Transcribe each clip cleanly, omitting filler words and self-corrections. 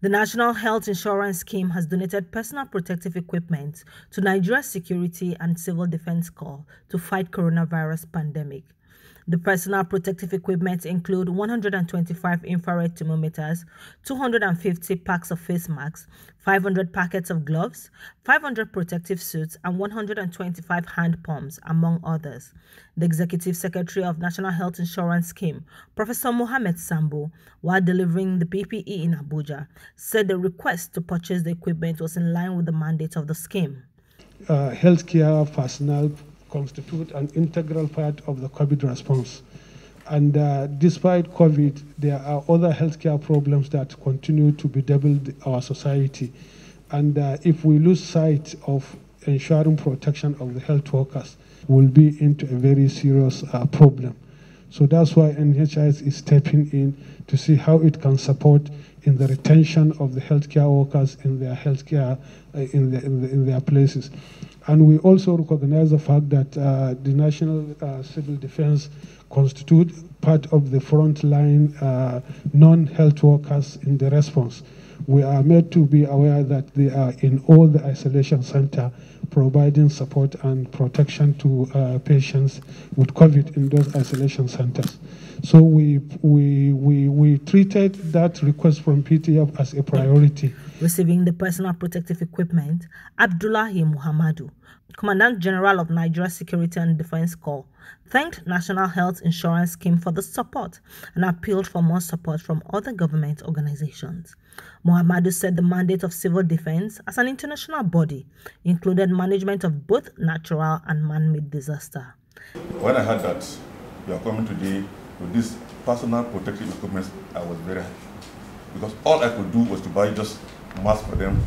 The National Health Insurance Scheme has donated personal protective equipment to Nigeria's Security and Civil Defense Corps to fight coronavirus pandemic. The personal protective equipment include 125 infrared thermometers, 250 packs of face masks, 500 packets of gloves, 500 protective suits, and 125 hand pumps, among others. The Executive Secretary of National Health Insurance Scheme, Professor Mohammed Sambo, while delivering the PPE in Abuja, said the request to purchase the equipment was in line with the mandate of the scheme. Healthcare personnel constitute an integral part of the COVID response. And despite COVID, there are other healthcare problems that continue to bedevil our society. And if we lose sight of ensuring protection of the health workers, we'll be into a very serious problem. So that's why NHIS is stepping in to see how it can support in the retention of the healthcare workers in their healthcare in their places. And we also recognize the fact that the National Civil Defense constitute part of the frontline non-health workers in the response. We are made to be aware that they are in all the isolation center providing support and protection to patients with COVID in those isolation centers. So we treated that request from PTF as a priority. Receiving the personal protective equipment, Abdullahi Muhammadu, Commandant General of Nigeria Security and Defense Corps, thanked National Health Insurance Scheme for the support and appealed for more support from other government organizations. Muhammadu said the mandate of civil defense as an international body included management of both natural and man-made disaster. When I heard that you are coming today with this personal protective equipment, I was very happy, because all I could do was to buy just masks for them.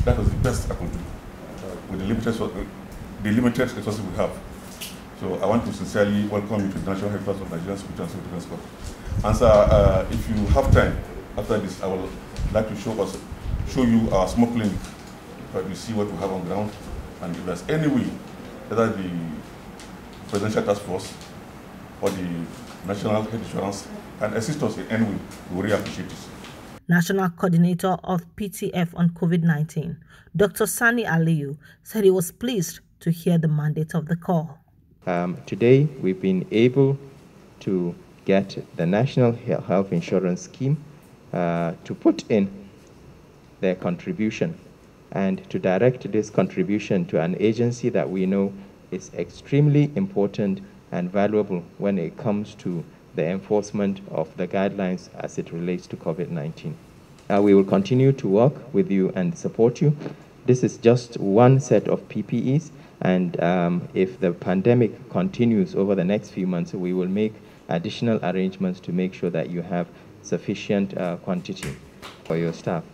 That was the best I could do with the limited resources we have. So I want to sincerely welcome you to the National Headquarters of Nigerian Security and Civil Defense Corps. And sir, if you have time after this, I would like to show you our small clinic, but you see what we have on ground. And if there's any way, whether the Presidential Task Force or the National Health Insurance can assist us in any way, we really appreciate it. National Coordinator of PTF on COVID-19, Dr. Sani Aliyu, said he was pleased to hear the mandate of the Corps. Today, we've been able to get the National Health Insurance Scheme to put in their contribution and to direct this contribution to an agency that we know is extremely important and valuable when it comes to the enforcement of the guidelines as it relates to COVID-19. We will continue to work with you and support you. This is just one set of PPEs, and if the pandemic continues over the next few months, we will make additional arrangements to make sure that you have sufficient quantity for your staff.